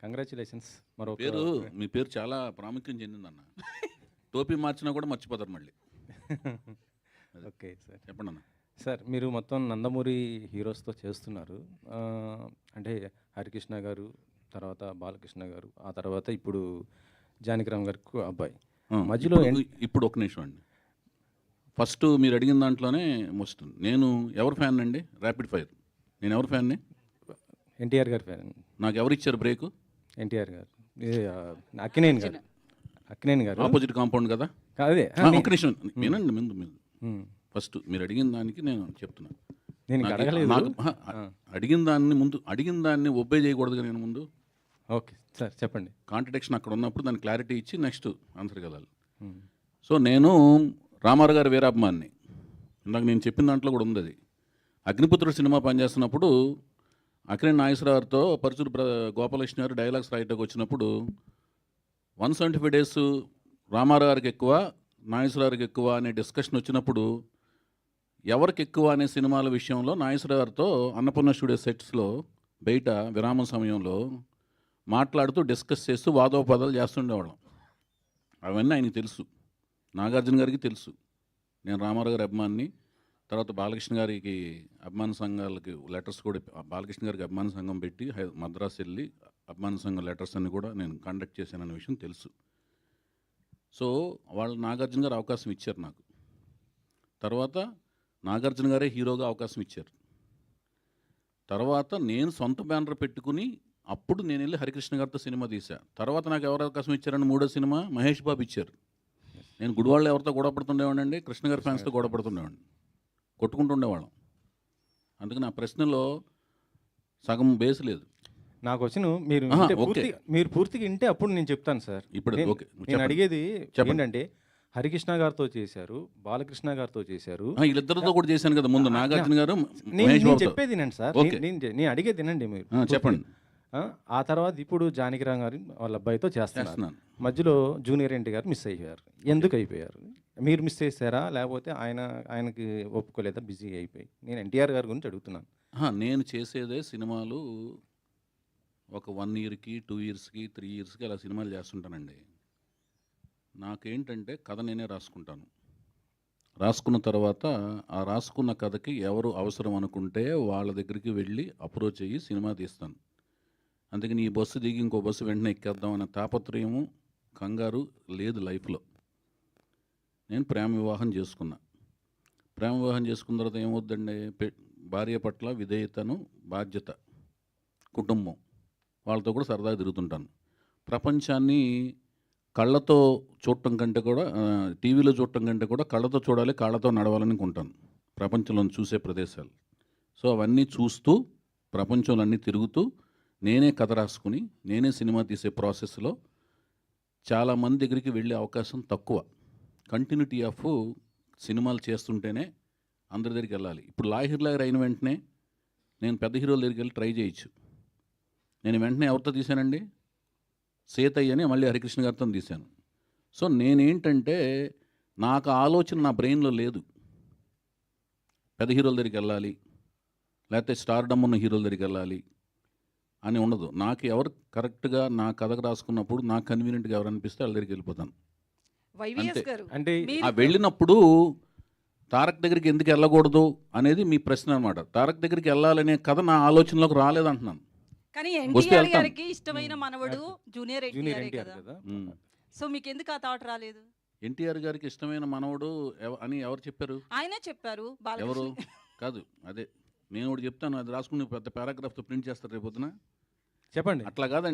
Congratulations. పేరు మీ పేరు చాలా ప్రాముఖ్యం చెందిందన్న. టోపీ మార్చినా కూడా మర్చిపోతారు మళ్ళీ. Okay sir. చెప్పండి అన్న. సార్ మీరు మొత్తం నందమూరి హీరోస్తో చేస్తున్నారు. అంటే హరికృష్ణ గారు, తర్వాత బాలకృష్ణ గారు, ఆ తర్వాత ఇప్పుడు జానకిరామ్ గారికి అబ్బాయి మధ్యలో ఇప్పుడు ఒక నిమిషం అండి. ఫస్ట్ మీరు అడిగిన దాంట్లోనే వస్తుంది. నేను ఎవరు ఫ్యాన్ అండి? Rapid fire. నేను ఎవరు ఫ్యాన్ని? ఎన్టీఆర్ గారి ఫ్యాన్. నాకు ఎవరు ఇచ్చారు బ్రేక్? ఎన్టీఆర్ గారు. అక్కినేని గారు. అక్కినేని గారు ఆపోజిట్ కాంపౌండ్ కదా. అదే ఒక నిమిషం వినండి. ముందు ఫస్ట్ మీరు అడిగిన దానికి నేను చెప్తున్నాను. నేను అడిగిన దాన్ని ఒబ్బే చేయకూడదుగా నేను ముందు. ఓకే సార్ చెప్పండి. కాంట్రడిక్షన్ అక్కడ ఉన్నప్పుడు దాన్ని క్లారిటీ ఇచ్చి నెక్స్ట్ ఆన్సర్కి వెళ్ళాలి. సో నేను రామారావు గారి వీరాభిమాన్ని. ఇందాక నేను చెప్పిన దాంట్లో కూడా ఉంది అది. అగ్నిపుత్రుడు సినిమా పనిచేస్తున్నప్పుడు అక్కినేని నాగేశ్వరరావుతో పరుచూరు గోపాలకృష్ణ గారు డైలాగ్స్ రాయటకు వచ్చినప్పుడు 175 days రామారావు గారికి ఎక్కువ, నాగేశ్వరరావుకి ఎక్కువ అనే డిస్కషన్ వచ్చినప్పుడు ఎవరికి ఎక్కువ అనే సినిమాల విషయంలో నాగేశ్వరరావు గారితో అన్నపూర్ణ స్టూడియో సెట్స్లో బయట విరామం సమయంలో మాట్లాడుతూ డిస్కస్ చేస్తూ వాదోపదాలు చేస్తుండేవాళ్ళం. అవన్నీ ఆయనకి తెలుసు, నాగార్జున గారికి తెలుసు. నేను రామారావు గారి అభిమాన్ని. తర్వాత బాలకృష్ణ గారికి అభిమాన సంఘాలకి లెటర్స్ కూడా, బాలకృష్ణ గారికి అభిమాన సంఘం పెట్టి మద్రాసు వెళ్ళి అభిమాన సంఘం లెటర్స్ అన్ని కూడా నేను కండక్ట్ చేశానన్న విషయం తెలుసు. సో వాళ్ళు నాగార్జున గారు అవకాశం ఇచ్చారు నాకు. తర్వాత నాగార్జున గారే హీరోగా అవకాశం ఇచ్చారు. తర్వాత నేను సొంత బ్యానర్ పెట్టుకుని అప్పుడు నేను వెళ్ళి హరికృష్ణ గారితో సినిమా తీశా. తర్వాత నాకు ఎవరు అవకాశం ఇచ్చారని మూడో సినిమా మహేష్ బాబు ఇచ్చారు. నేను గుడివాళ్ళు ఎవరితో గొడవ పడుతుండేవాడిని అండి, కృష్ణ గారి ఫ్యాన్స్తో గొడవ పడుతుండేవాడిని, కొట్టుకుంటుండేవాళ్ళం. అందుకని ఆ ప్రశ్నలో సగం బేస్ లేదు. నాకు వచ్చిన మీరు పూర్తిగా వింటే అప్పుడు నేను చెప్తాను సార్. ఇప్పుడు నేను అడిగేది ఏంటంటే హరికృష్ణ గారితో చేశారు, బాలకృష్ణ గారితో చేశారు, వీళ్ళిద్దరితో కూడా చేశాను కదా ముందు, నాగార్జున గారు. నేను చెప్పేది వినండి సార్, నేను అడిగేది వినండి మీరు. చెప్పండి. ఆ తర్వాత ఇప్పుడు జానకిరామ్ గారు వాళ్ళ అబ్బాయితో చేస్తున్నాను. మధ్యలో జూనియర్ ఎన్టీ గారు మిస్ అయిపోయారు. ఎందుకు అయిపోయారు? మీరు మిస్ చేశారా, లేకపోతే ఆయనకి ఒప్పుకోలేదా, బిజీ అయిపోయి? నేను ఎన్టీఆర్ గారి గురించి అడుగుతున్నాను. నేను చేసేదే సినిమాలు ఒక 1 yearకి 2 yearsకి 3 yearsకి అలా సినిమాలు చేస్తుంటానండి. నాకేంటంటే కథ నేనే రాసుకుంటాను. రాసుకున్న తర్వాత ఆ రాసుకున్న కథకి ఎవరు అవసరం అనుకుంటే వాళ్ళ దగ్గరికి వెళ్ళి అప్రోచ్ అయ్యి సినిమా తీస్తాను. అందుకని ఈ బస్సు దిగి ఇంకో బస్సు వెంటనే ఎక్కేద్దాం అనే తాపత్రయము, కంగారు లేదు లైఫ్లో. నేను ప్రేమ వివాహం చేసుకున్నా. ప్రేమ వివాహం చేసుకున్న తర్వాత ఏమవుద్దండి, భార్య పట్ల విధేయతను, బాధ్యత, కుటుంబం, వాళ్ళతో కూడా సరదాగా తిరుగుతుంటాను. ప్రపంచాన్ని కళ్ళతో చూడటం కంటే కూడా, టీవీలో చూడటం కంటే కూడా కళ్ళతో చూడాలి, కాళ్ళతో నడవాలని అనుకుంటాను ప్రపంచంలో చూసే ప్రదేశాలు. సో అవన్నీ చూస్తూ ప్రపంచంలో అన్నీ తిరుగుతూ నేనే కథ రాసుకుని నేనే సినిమా తీసే ప్రాసెస్లో చాలామంది దగ్గరికి వెళ్ళే అవకాశం తక్కువ. కంటిన్యూటీ ఆఫ్ సినిమాలు చేస్తుంటేనే అందరి దగ్గరికి వెళ్ళాలి. ఇప్పుడు లాహిర్లాగర్ అయిన వెంటనే నేను పెద్ద హీరోల దగ్గరికి వెళ్ళి ట్రై చేయొచ్చు. నేను వెంటనే ఎవరితో తీశానండి, సీతయ్య అని మళ్ళీ హరికృష్ణ గారితో తీశాను. సో నేనేంటంటే నాకు ఆలోచన నా బ్రెయిన్లో లేదు, పెద్ద హీరోల దగ్గరికి వెళ్ళాలి లేకపోతే స్టార్డమ్ ఉన్న హీరోల దగ్గరికి వెళ్ళాలి అని ఉండదు. నాకు ఎవరు కరెక్ట్గా నా కథకు రాసుకున్నప్పుడు నాకు కన్వీనియంట్గా ఎవరు అనిపిస్తే వాళ్ళ దగ్గరికి వెళ్ళిపోతాను. అంటే ఆ వెళ్ళినప్పుడు తారక్ దగ్గరికి ఎందుకు వెళ్ళకూడదు అనేది మీ ప్రశ్న అనమాట. తారక్ దగ్గరికి వెళ్ళాలనే కథ నా ఆలోచనలోకి రాలేదంటున్నాను. కానీ ఎన్టీఆర్ గారికి ఇష్టమైన మనవడు జూనియర్ ఎన్టీఆర్ కదా. సో మీకు ఎందుకు ఆ థాట్ రాలేదు? ఎన్టీఆర్ గారికి ఇష్టమైన మనవడు అని ఎవరు చెప్పారు? ఆయనే చెప్పారు. ఎవరు కాదు, అదే నేను ఒకటి చెప్తాను, అది రాసుకుని పెద్ద పారాగ్రాఫ్తో ప్రింట్ చేస్తారు రేపు పొద్దున. చెప్పండి. అట్లా కాదండి.